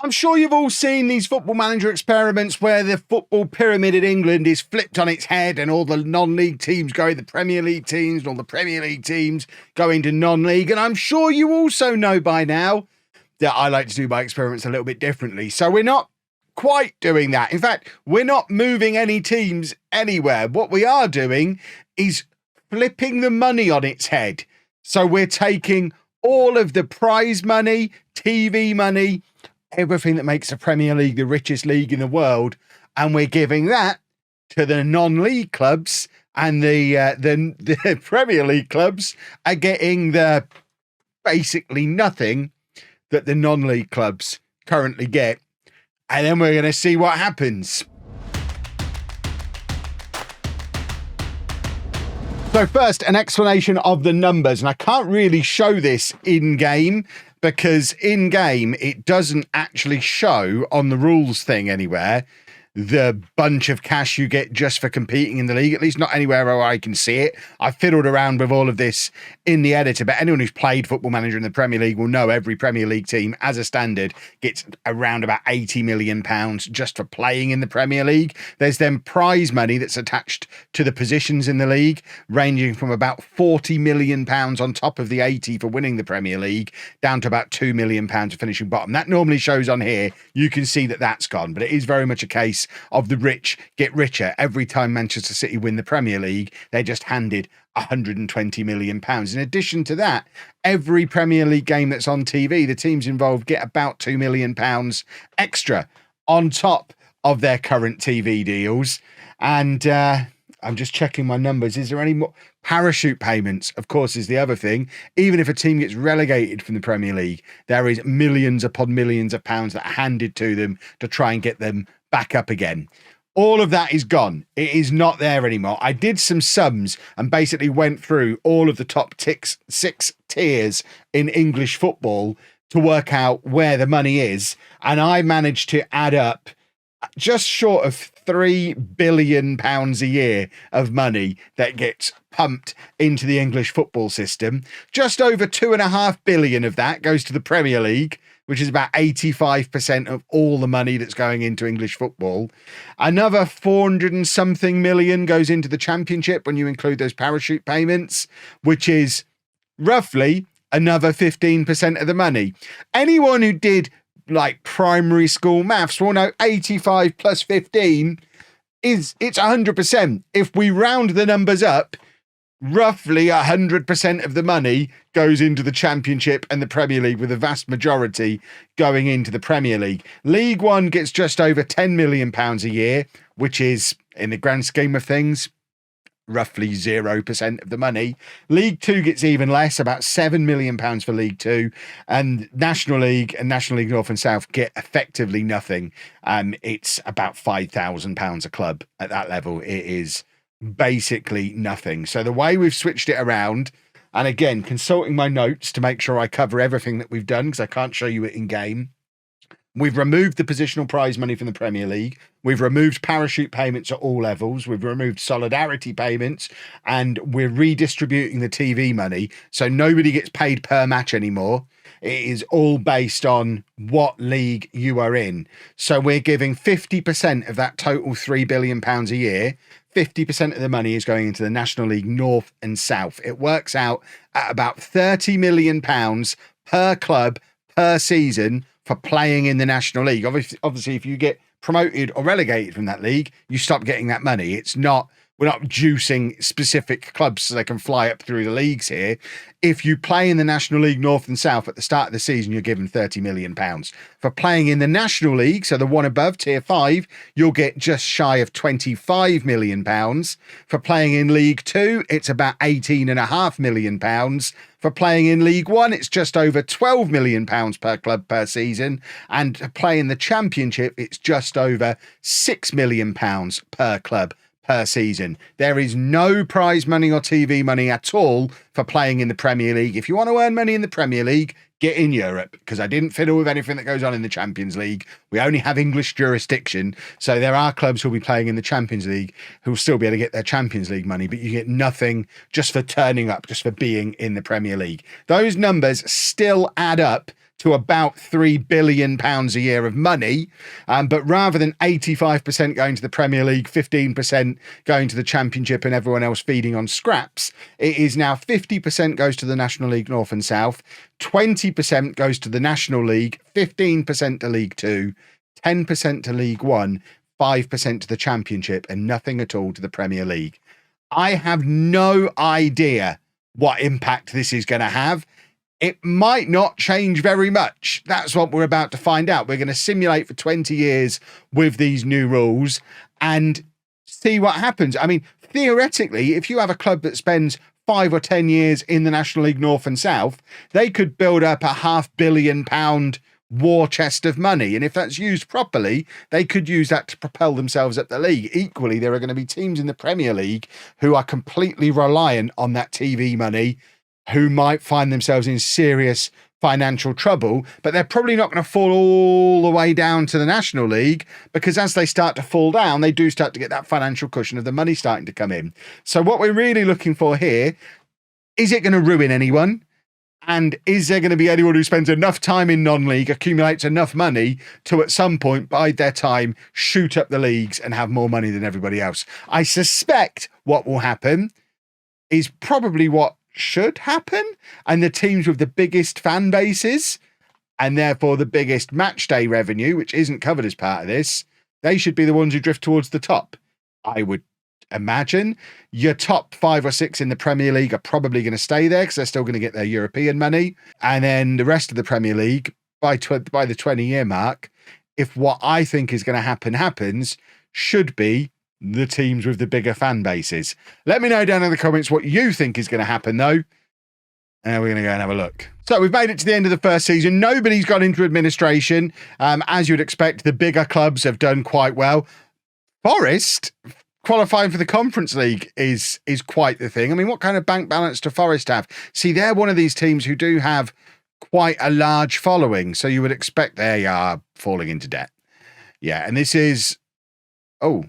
I'm sure you've all seen these football manager experiments where the football pyramid in England is flipped on its head and all the non-league teams go into the Premier League teams and all the Premier League teams go into non-league. And I'm sure you also know by now that I like to do my experiments a little bit differently. So we're not quite doing that. In fact, we're not moving any teams anywhere. What we are doing is flipping the money on its head. So we're taking all of the prize money, TV money, everything that makes the Premier League the richest league in the world, and we're giving that to the non-league clubs, and the Premier League clubs are getting the basically nothing that the non-league clubs currently get. And then we're going to see what happens. So first, an explanation of the numbers. And I can't really show this in-game because in-game it doesn't actually show on the rules thing anywhere the bunch of cash you get just for competing in the league, at least not anywhere where I can see it. I fiddled around with all of this in the editor, but anyone who's played Football Manager in the Premier League will know every Premier League team, as a standard, gets around about £80 million just for playing in the Premier League. There's then prize money that's attached to the positions in the league, ranging from about £40 million on top of the 80 for winning the Premier League, down to about £2 million for finishing bottom. That normally shows on here. You can see that that's gone, but it is very much a case of the rich get richer. Every time Manchester City win the Premier League, they're just handed £120 million. In addition to that, every Premier League game that's on TV, the teams involved get about £2 million extra on top of their current TV deals. And I'm just checking my numbers. Is there any more? Parachute payments, of course, is the other thing. Even if a team gets relegated from the Premier League, there is millions upon millions of pounds that are handed to them to try and get them back up again. All of that is gone. It is not there anymore. I did some sums and basically went through all of the top six tiers in English football to work out where the money is. And I managed to add up just short of £3 billion a year of money that gets pumped into the English football system. Just over £2.5 billion of that goes to the Premier League, which is about 85% of all the money that's going into English football. Another 400 and something million goes into the Championship when you include those parachute payments, which is roughly another 15% of the money. Anyone who did like primary school maths will know 85 plus 15 it's 100%. If we round the numbers up, roughly 100% of the money goes into the Championship and the Premier League, with the vast majority going into the Premier League. League One gets just over £10 million a year, which is, in the grand scheme of things, roughly 0% of the money. League Two gets even less, about £7 million for League Two, and National League and National League North and South get effectively nothing. It's about £5,000 a club at that level. It is basically nothing. So the way we've switched it around, and again, consulting my notes to make sure I cover everything that we've done, because I can't show you it in game. We've removed the positional prize money from the Premier League. We've removed parachute payments at all levels. We've removed solidarity payments, and we're redistributing the TV money. So nobody gets paid per match anymore. It is all based on what league you are in. So we're giving 50% of that total £3 billion a year. 50% of the money is going into the National League North and South. It works out at about £30 million per club per season for playing in the National League. Obviously, if you get promoted or relegated from that league, you stop getting that money. We're not juicing specific clubs so they can fly up through the leagues here. If you play in the National League North and South at the start of the season, you're given £30 million. For playing in the National League, so the one above, Tier 5, you'll get just shy of £25 million. For playing in League 2, it's about £18.5 million. For playing in League One, it's just over £12 million per club per season. And to play in the Championship, it's just over £6 million per club per season. There is no prize money or TV money at all for playing in the Premier League. If you want to earn money in the Premier League, get in Europe, because I didn't fiddle with anything that goes on in the Champions League. We only have English jurisdiction, so there are clubs who'll be playing in the Champions League who'll still be able to get their Champions League money, but you get nothing just for turning up, just for being in the Premier League. Those numbers still add up to about £3 billion a year of money. But rather than 85% going to the Premier League, 15% going to the Championship and everyone else feeding on scraps, it is now 50% goes to the National League North and South, 20% goes to the National League, 15% to League Two, 10% to League One, 5% to the Championship, and nothing at all to the Premier League. I have no idea what impact this is going to have. It might not change very much. That's what we're about to find out. We're going to simulate for 20 years with these new rules and see what happens. I mean, theoretically, if you have a club that spends 5 or 10 years in the National League North and South, they could build up a £500 million war chest of money. And if that's used properly, they could use that to propel themselves up the league. Equally, there are going to be teams in the Premier League who are completely reliant on that TV money, who might find themselves in serious financial trouble, but they're probably not going to fall all the way down to the National League, because as they start to fall down, they do start to get that financial cushion of the money starting to come in. So what we're really looking for here, is it going to ruin anyone? And is there going to be anyone who spends enough time in non-league, accumulates enough money to at some point bide their time, shoot up the leagues and have more money than everybody else? I suspect what will happen is probably what should happen, and the teams with the biggest fan bases and therefore the biggest match day revenue, which isn't covered as part of this, they should be the ones who drift towards the top. I would imagine your top 5 or 6 in the Premier League are probably going to stay there because they're still going to get their European money, and then the rest of the Premier League by the 20-year mark, if what I think is going to happen happens, should be the teams with the bigger fan bases. Let me know down in the comments what you think is going to happen, though. And we're going to go and have a look. So we've made it to the end of the first season. Nobody's got into administration. As you'd expect, the bigger clubs have done quite well. Forest qualifying for the Conference League is quite the thing. I mean, what kind of bank balance do Forest have? See, they're one of these teams who do have quite a large following. So you would expect they are falling into debt. Yeah, and this is... Oh,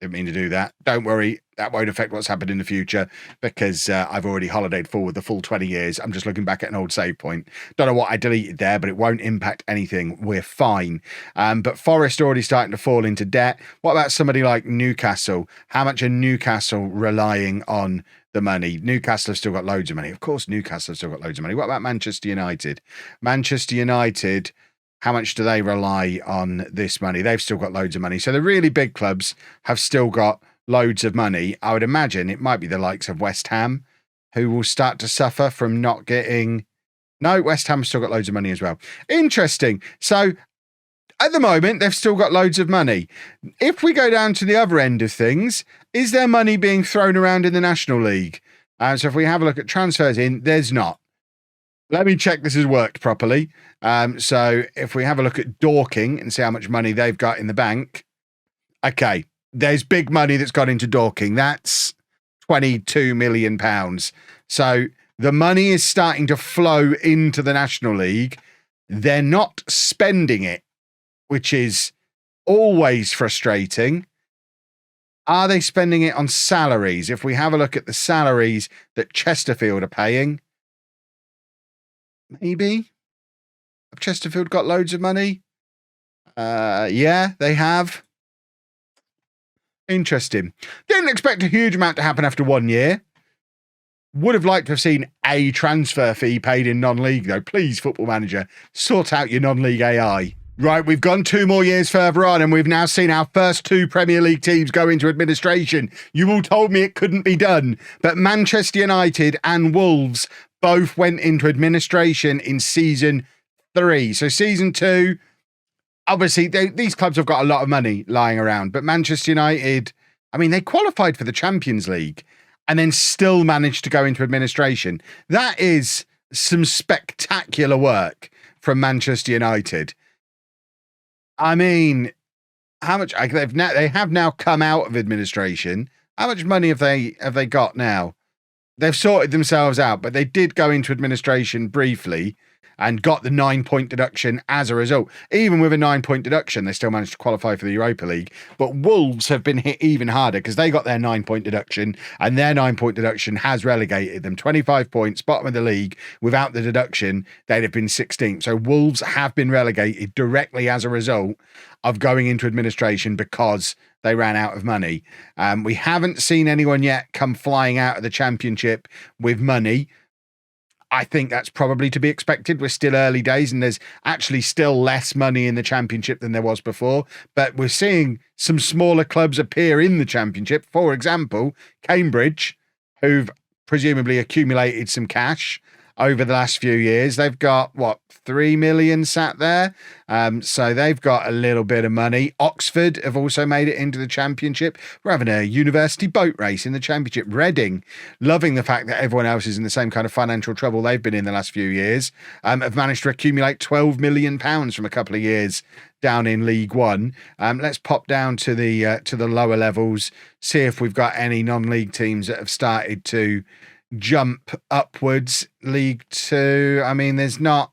didn't mean to do that. Don't worry, that won't affect what's happened in the future, because I've already holidayed forward the full 20 years. I'm just looking back at an old save point. Don't know what I deleted there, but it won't impact anything. We're fine. But Forest already starting to fall into debt. What about somebody like Newcastle? How much are Newcastle relying on the money? Newcastle have still got loads of money. Of course, Newcastle have still got loads of money. What about Manchester United? Manchester United, how much do they rely on this money? They've still got loads of money. So the really big clubs have still got loads of money. I would imagine it might be the likes of West Ham who will start to suffer from not getting... No, West Ham still got loads of money as well. Interesting. So at the moment, they've still got loads of money. If we go down to the other end of things, is there money being thrown around in the National League? So if we have a look at transfers in, there's not. Let me check this has worked properly. So if we have a look at Dorking and see how much money they've got in the bank. Okay, there's big money that's got into Dorking. That's £22 million. So the money is starting to flow into the National League. They're not spending it, which is always frustrating. Are they spending it on salaries? If we have a look at the salaries that Chesterfield are paying, maybe. Have Chesterfield got loads of money? Yeah, they have. Interesting. Didn't expect a huge amount to happen after 1 year. Would have liked to have seen a transfer fee paid in non-league, though. Please, Football Manager, sort out your non-league AI. Right, we've gone 2 more years further on, and we've now seen our first 2 Premier League teams go into administration. You all told me it couldn't be done, but Manchester United and Wolves both went into administration in season 3. So season 2, obviously, these clubs have got a lot of money lying around, but Manchester United, I mean, they qualified for the Champions League and then still managed to go into administration. That is some spectacular work from Manchester United. I mean, how much they have now come out of administration. How much money have they got now? They've sorted themselves out, but they did go into administration briefly. and got the 9-point deduction as a result. Even with a 9-point deduction, they still managed to qualify for the Europa League. But Wolves have been hit even harder because they got their 9-point deduction, and their 9-point deduction has relegated them 25 points, bottom of the league. Without the deduction, they'd have been 16th. So Wolves have been relegated directly as a result of going into administration because they ran out of money. We haven't seen anyone yet come flying out of the Championship with money. I think that's probably to be expected. We're still early days, and there's actually still less money in the Championship than there was before. But we're seeing some smaller clubs appear in the Championship. For example, Cambridge, who've presumably accumulated some cash over the last few years. They've got, 3 million sat there. So they've got a little bit of money. Oxford have also made it into the Championship. We're having a university boat race in the Championship. Reading, loving the fact that everyone else is in the same kind of financial trouble they've been in the last few years, have managed to accumulate £12 million from a couple of years down in League One. Let's pop down to the lower levels, see if we've got any non-league teams that have started to jump upwards. League Two, I mean, there's not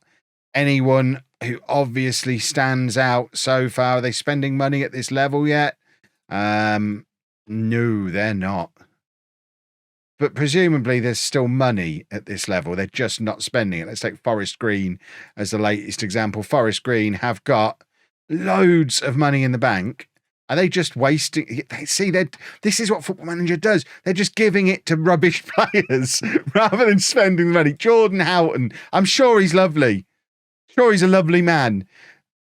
anyone who obviously stands out so far. Are they spending money at this level yet? No, they're not. But presumably there's still money at this level. They're just not spending it. Let's take Forest Green as the latest example. Forest Green have got loads of money in the bank. Are they just wasting? See, this is what Football Manager does. They're just giving it to rubbish players rather than spending the money. Jordan Houghton, I'm sure he's lovely. Sure, he's a lovely man.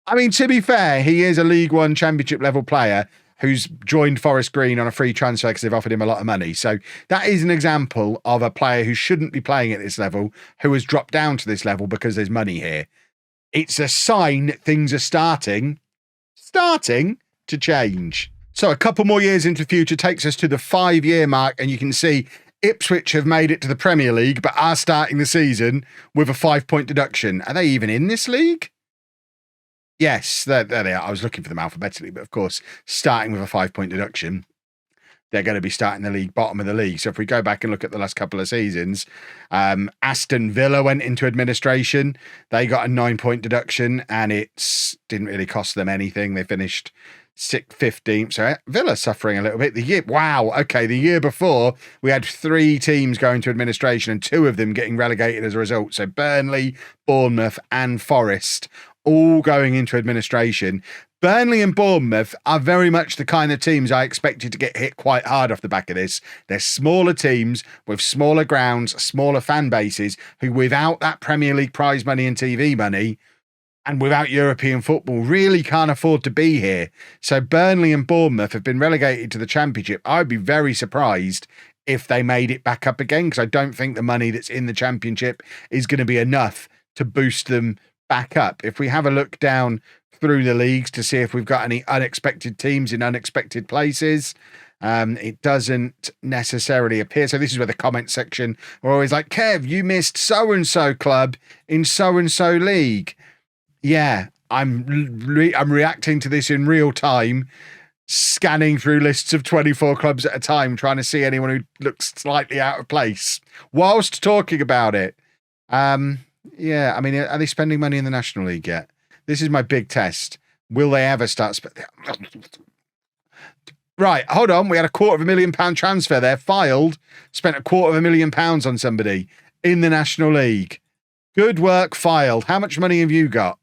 I mean, to be fair, he is a League One Championship level player who's joined Forest Green on a free transfer because they've offered him a lot of money. So that is an example of a player who shouldn't be playing at this level, who has dropped down to this level because there's money here. It's a sign that things are starting to change. So a couple more years into the future takes us to the 5-year mark, and you can see Ipswich have made it to the Premier League, but are starting the season with a 5-point deduction. Are they even in this league? Yes, there they are. I was looking for them alphabetically, but of course, starting with a 5-point deduction, they're going to be starting the league bottom of the league. So if we go back and look at the last couple of seasons, Aston Villa went into administration. They got a 9-point deduction, and it didn't really cost them anything. They finished 15th. So Villa suffering a little bit. The year before, we had 3 teams going to administration and 2 of them getting relegated as a result. So Burnley, Bournemouth and Forest all going into administration. Burnley and Bournemouth are very much the kind of teams I expected to get hit quite hard off the back of this. They're smaller teams with smaller grounds, smaller fan bases, who without that Premier League prize money and TV money, and without European football, really can't afford to be here. So Burnley and Bournemouth have been relegated to the Championship. I'd be very surprised if they made it back up again, because I don't think the money that's in the Championship is going to be enough to boost them back up. If we have a look down through the leagues to see if we've got any unexpected teams in unexpected places, it doesn't necessarily appear. So this is where the comment section, we're always like, Kev, you missed so-and-so club in so-and-so league. Yeah, I'm reacting to this in real time, scanning through lists of 24 clubs at a time, trying to see anyone who looks slightly out of place whilst talking about it. Yeah, I mean, are they spending money in the National League yet? This is my big test. Will they ever start spending? Right, hold on. We had a £250,000 transfer there, filed, spent £250,000 on somebody in the National League. Good work, filed. How much money have you got?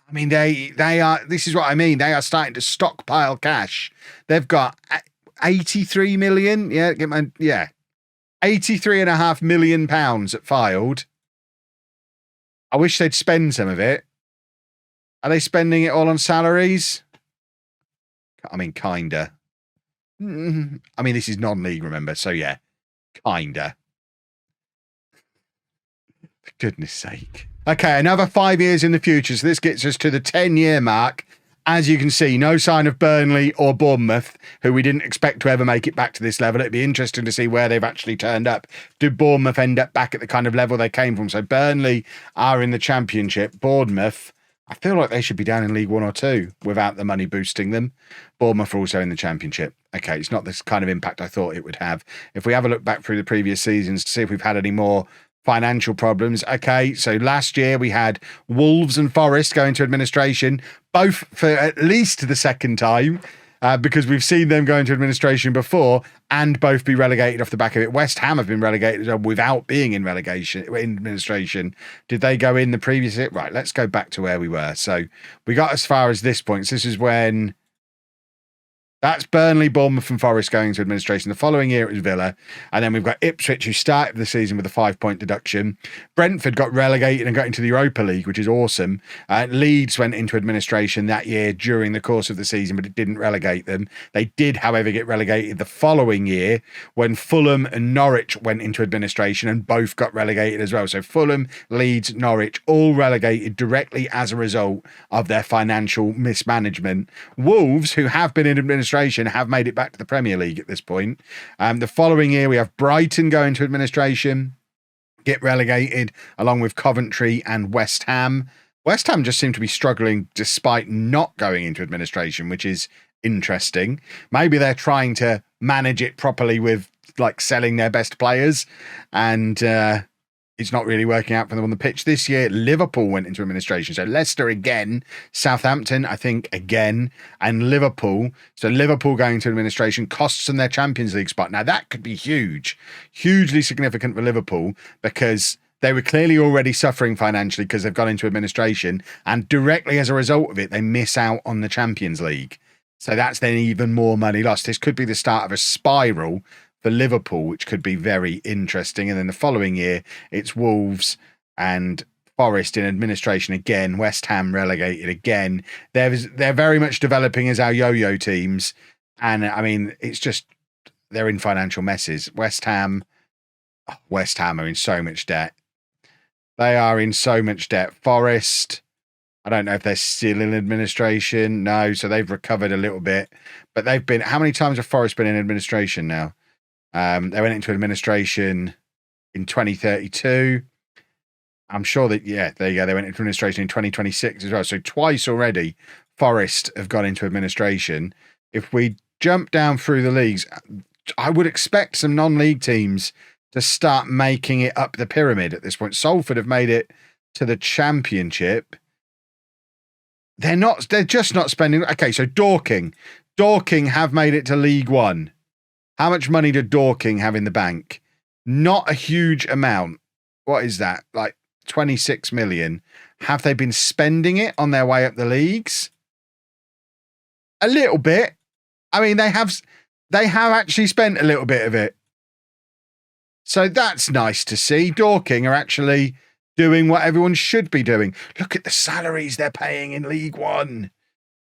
I mean, they are, this is what I mean. They are starting to stockpile cash. They've got 83 million. Yeah, £83.5 million at filed. I wish they'd spend some of it. Are they spending it all on salaries? I mean, kinda. I mean, this is non-league, remember? So yeah, kinda. For goodness sake. Okay, another 5 years in the future. So this gets us to the 10-year mark. As you can see, no sign of Burnley or Bournemouth, who we didn't expect to ever make it back to this level. It'd be interesting to see where they've actually turned up. Do Bournemouth end up back at the kind of level they came from? So Burnley are in the Championship. Bournemouth, I feel like they should be down in League 1 or 2 without the money boosting them. Bournemouth are also in the Championship. Okay, it's not this kind of impact I thought it would have. If we have a look back through the previous seasons to see if we've had any more financial problems. Okay, so last year we had Wolves and Forest go into administration, both for at least the second time, because we've seen them go into administration before and both be relegated off the back of it. West Ham have been relegated without being in administration. Did they go in the previous year? Right, let's go back to where we were. So we got as far as this point. So this is when... That's Burnley, Bournemouth and Forest going to administration. The following year it was Villa. And then we've got Ipswich, who started the season with a 5-point deduction. Brentford got relegated and got into the Europa League, which is awesome. Leeds went into administration that year during the course of the season, but it didn't relegate them. They did, however, get relegated the following year when Fulham and Norwich went into administration and both got relegated as well. So Fulham, Leeds, Norwich, all relegated directly as a result of their financial mismanagement. Wolves, who have been in administration, have made it back to the Premier League at this point. The following year, we have Brighton going to administration, get relegated, along with Coventry and West Ham. West Ham just seem to be struggling despite not going into administration, which is interesting. Maybe they're trying to manage it properly with like selling their best players, and it's not really working out for them on the pitch. This year, Liverpool went into administration. So Leicester again, Southampton, I think, again, and Liverpool. So Liverpool going to administration costs them their Champions League spot. Now, that could be huge, hugely significant for Liverpool, because they were clearly already suffering financially because they've gone into administration. And directly as a result of it, they miss out on the Champions League. So that's then even more money lost. This could be the start of a spiral for Liverpool, which could be very interesting. And then the following year, it's Wolves and Forest in administration again. West Ham relegated again. They're very much developing as our yo-yo teams. And I mean, it's just, they're in financial messes. West Ham are in so much debt. They are in so much debt. Forest, I don't know if they're still in administration. No, so they've recovered a little bit. But they've been, how many times have Forest been in administration now? They went into administration in 2032. I'm sure that, yeah, there you go. They went into administration in 2026 as well. So twice already, Forest have gone into administration. If we jump down through the leagues, I would expect some non-league teams to start making it up the pyramid at this point. Salford have made it to the Championship. They're just not spending. Okay, so Dorking have made it to League One. How much money did Dorking have in the bank? Not a huge amount. What is that? Like 26 million. Have they been spending it on their way up the leagues? A little bit. I mean, they have actually spent a little bit of it. So that's nice to see. Dorking are actually doing what everyone should be doing. Look at the salaries they're paying in League One.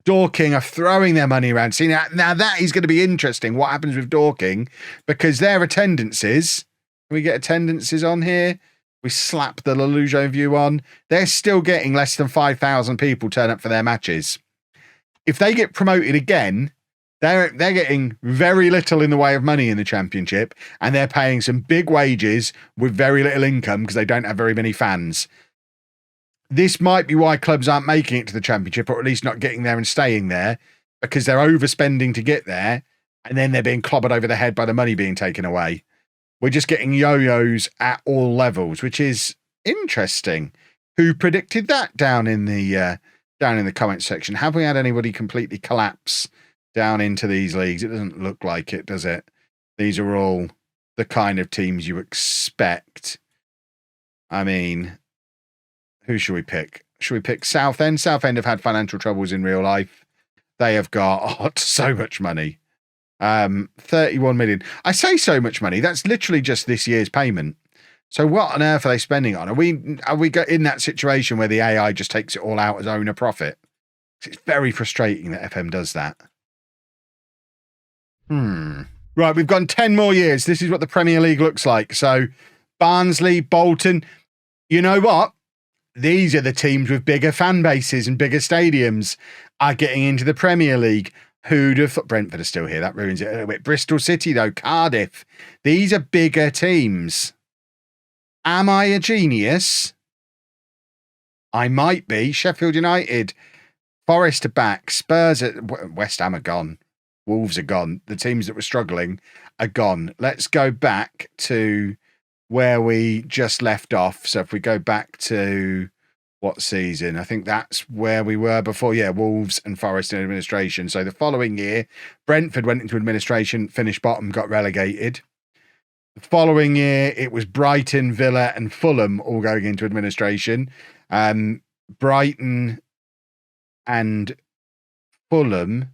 Dorking are throwing their money around. See, now that is going to be interesting, what happens with Dorking, because their attendances, can we get attendances on here? We slap the LOLLUJO view on. They're still getting less than 5,000 people turn up for their matches. If they get promoted again, they're getting very little in the way of money in the Championship, and they're paying some big wages with very little income because they don't have very many fans. This might be why clubs aren't making it to the Championship, or at least not getting there and staying there, because they're overspending to get there, and then they're being clobbered over the head by the money being taken away. We're just getting yo-yos at all levels, which is interesting. Who predicted that down in the comment section? Have we had anybody completely collapse down into these leagues? It doesn't look like it, does it? These are all the kind of teams you expect. I mean, who should we pick? Should we pick Southend? Southend have had financial troubles in real life. They have got so much money. 31 million. I say so much money. That's literally just this year's payment. So what on earth are they spending on? Are we in that situation where the AI just takes it all out as owner profit? It's very frustrating that FM does that. Right, we've gone 10 more years. This is what the Premier League looks like. So Barnsley, Bolton. You know what? These are the teams with bigger fan bases and bigger stadiums are getting into the Premier League. Who'd have thought? Brentford are still here. That ruins it a little bit. Bristol City, though. Cardiff. These are bigger teams. Am I a genius? I might be. Sheffield United. Forest are back. Spurs are... West Ham are gone. Wolves are gone. The teams that were struggling are gone. Let's go back to where we just left off. So if we go back to what season, I think that's where we were before. Yeah, Wolves and Forest in administration. So the following year, Brentford went into administration, finished bottom, got relegated. The following year, it was Brighton, Villa, and Fulham all going into administration. Brighton and Fulham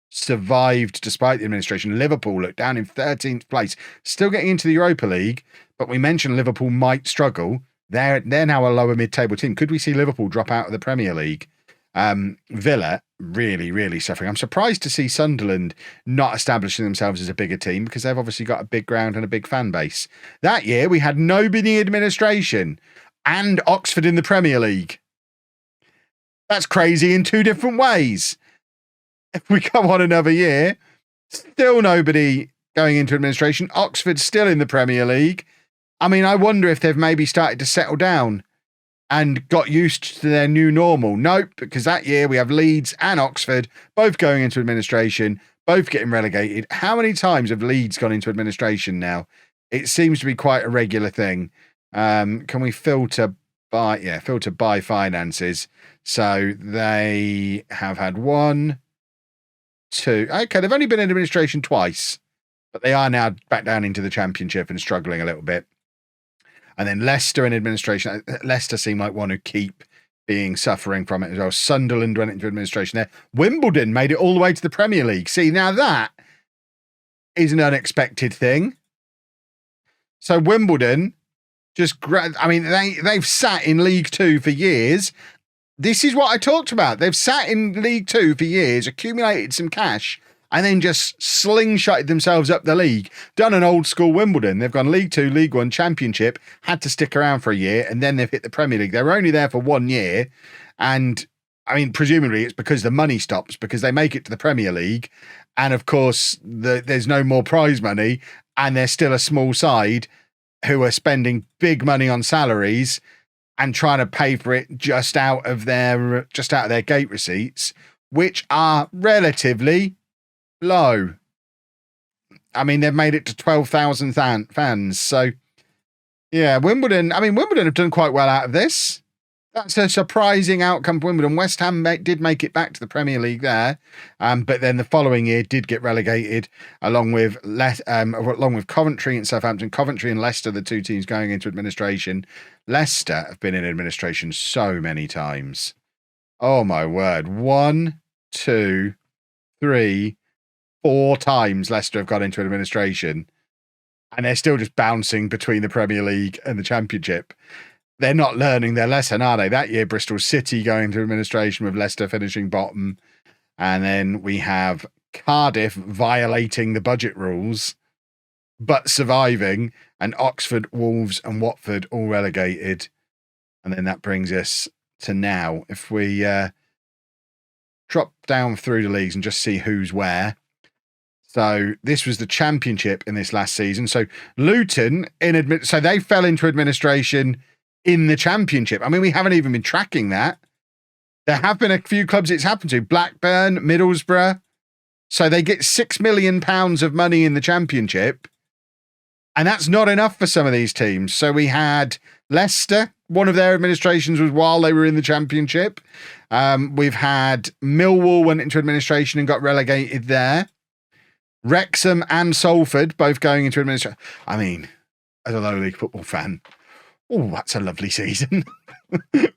survived despite the administration. Liverpool looked down in 13th place, still getting into the Europa League, but we mentioned Liverpool might struggle. They're now a lower mid-table team. Could we see Liverpool drop out of the Premier League? Villa really, really suffering. I'm surprised to see Sunderland not establishing themselves as a bigger team because they've obviously got a big ground and a big fan base. That year, we had nobody in administration and Oxford in the Premier League. That's crazy in two different ways. If we come on another year, still nobody going into administration. Oxford still in the Premier League. I mean, I wonder if they've maybe started to settle down and got used to their new normal. Nope, because that year we have Leeds and Oxford both going into administration, both getting relegated. How many times have Leeds gone into administration now? It seems to be quite a regular thing. Can we filter by? Yeah, filter by finances. So they have had 1, 2. Okay, they've only been in administration twice, but they are now back down into the Championship and struggling a little bit. And then Leicester in administration. Leicester seem like one who keep suffering from it as well. Sunderland went into administration there. Wimbledon made it all the way to the Premier League. See, now that is an unexpected thing. So Wimbledon they've sat in League Two for years. This is what I talked about. They've sat in League Two for years, accumulated some cash, and then just slingshotted themselves up the league. Done an old school Wimbledon. They've gone League Two, League One, Championship, had to stick around for a year, and then they've hit the Premier League. They were only there for 1 year. And I mean, presumably it's because the money stops, because they make it to the Premier League. And of course, there's no more prize money, and they're still a small side who are spending big money on salaries and trying to pay for it just out of their gate receipts, which are relatively low. I mean, they've made it to 12,000 fans. So, yeah, Wimbledon have done quite well out of this. That's a surprising outcome for Wimbledon. West Ham did make it back to the Premier League there, but then the following year did get relegated along with Coventry and Southampton. Coventry and Leicester, the two teams going into administration. Leicester have been in administration so many times. Oh my word. 1, 2, 3, 4 times Leicester have got into administration, and they're still just bouncing between the Premier League and the Championship. They're not learning their lesson, are they? That year, Bristol City going into administration with Leicester finishing bottom. And then we have Cardiff violating the budget rules, but surviving. And Oxford, Wolves and Watford all relegated. And then that brings us to now. If we drop down through the leagues and just see who's where. So this was the Championship in this last season. So Luton, so they fell into administration in the Championship. I mean, we haven't even been tracking that. There have been a few clubs it's happened to. Blackburn, Middlesbrough. So they get £6 million of money in the Championship. And that's not enough for some of these teams. So we had Leicester. One of their administrations was while they were in the Championship. We've had Millwall went into administration and got relegated there. Wrexham and Salford both going into administration. I mean, as a low league football fan, oh, that's a lovely season.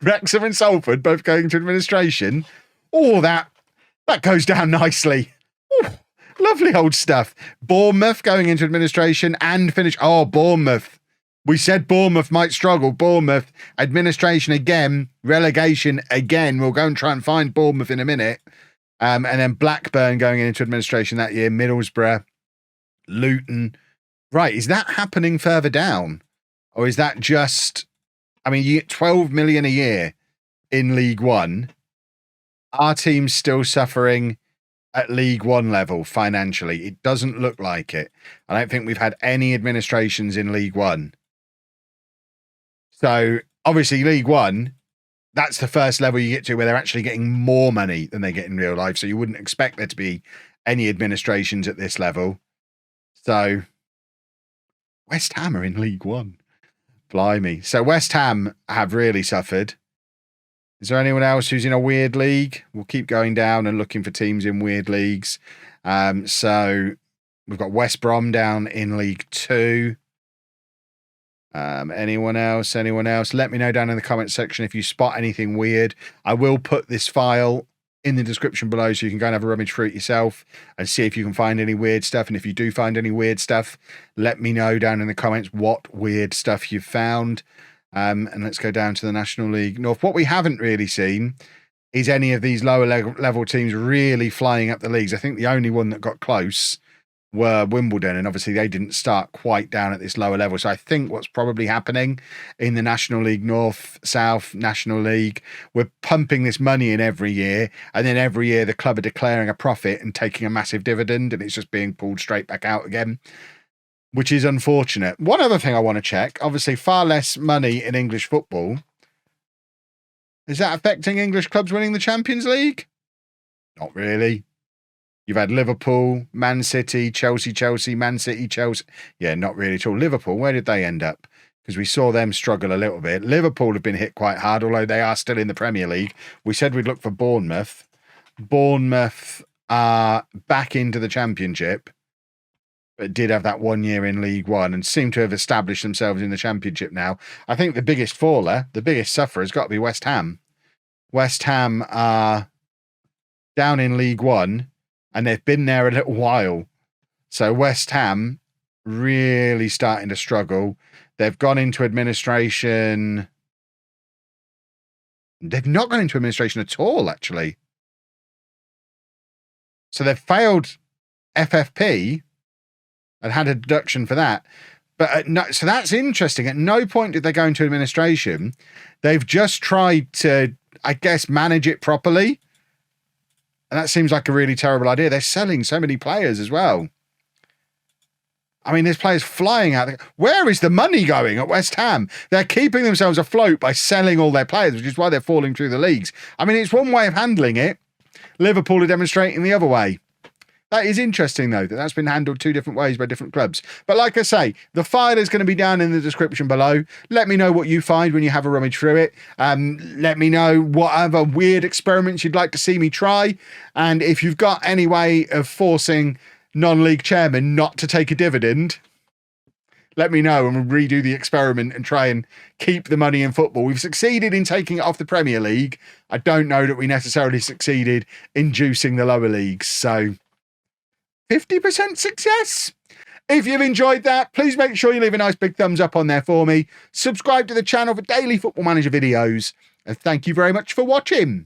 Wrexham and Salford both going into administration. Oh, that goes down nicely. Ooh, lovely old stuff. Bournemouth going into administration and finish. Oh, Bournemouth. We said Bournemouth might struggle. Bournemouth, administration again, relegation again. We'll go and try and find Bournemouth in a minute. And then Blackburn going into administration that year. Middlesbrough, Luton. Right, is that happening further down? Or is that just, I mean, you get 12 million a year in League One. Our team's still suffering at League One level financially. It doesn't look like it. I don't think we've had any administrations in League One. So obviously League One, that's the first level you get to where they're actually getting more money than they get in real life. So you wouldn't expect there to be any administrations at this level. So West Ham are in League One. Blimey. So West Ham have really suffered. Is there anyone else who's in a weird league? We'll keep going down and looking for teams in weird leagues. So we've got West Brom down in League 2. Anyone else? Anyone else? Let me know down in the comment section if you spot anything weird. I will put this file in the description below so you can go and have a rummage through it yourself and see if you can find any weird stuff. And if you do find any weird stuff, let me know down in the comments what weird stuff you've found. And let's go down to the National League North. What we haven't really seen is any of these lower level teams really flying up the leagues. I think the only one that got close were Wimbledon, and obviously they didn't start quite down at this lower level. So I think what's probably happening in the National League North, South, National League, we're pumping this money in every year, and then every year the club are declaring a profit and taking a massive dividend, and it's just being pulled straight back out again, which is unfortunate. One other thing I want to check, obviously far less money in English football. Is that affecting English clubs winning the Champions League? Not really. You've had Liverpool, Man City, Chelsea, Man City, Chelsea. Yeah, not really at all. Liverpool, where did they end up? Because we saw them struggle a little bit. Liverpool have been hit quite hard, although they are still in the Premier League. We said we'd look for Bournemouth. Bournemouth are back into the Championship, but did have that 1 year in League One and seem to have established themselves in the Championship now. I think the biggest faller, the biggest sufferer has got to be West Ham. West Ham are down in League One, and they've been there a little while. So West Ham really starting to struggle. They've gone into administration. They've not gone into administration at all, actually. So they've failed FFP and had a deduction for that. But so that's interesting. At no point did they go into administration. They've just tried to, I guess, manage it properly. And that seems like a really terrible idea. They're selling so many players as well. I mean, there's players flying out there. Where is the money going at West Ham? They're keeping themselves afloat by selling all their players, which is why they're falling through the leagues. I mean, it's one way of handling it. Liverpool are demonstrating the other way. That is interesting, though, that that's been handled two different ways by different clubs. But like I say, the file is going to be down in the description below. Let me know what you find when you have a rummage through it. Let me know what other weird experiments you'd like to see me try. And if you've got any way of forcing non-league chairmen not to take a dividend, let me know and we'll redo the experiment and try and keep the money in football. We've succeeded in taking it off the Premier League. I don't know that we necessarily succeeded in juicing the lower leagues. So 50% success. If you've enjoyed that, please make sure you leave a nice big thumbs up on there for me. Subscribe to the channel for daily Football Manager videos. And thank you very much for watching.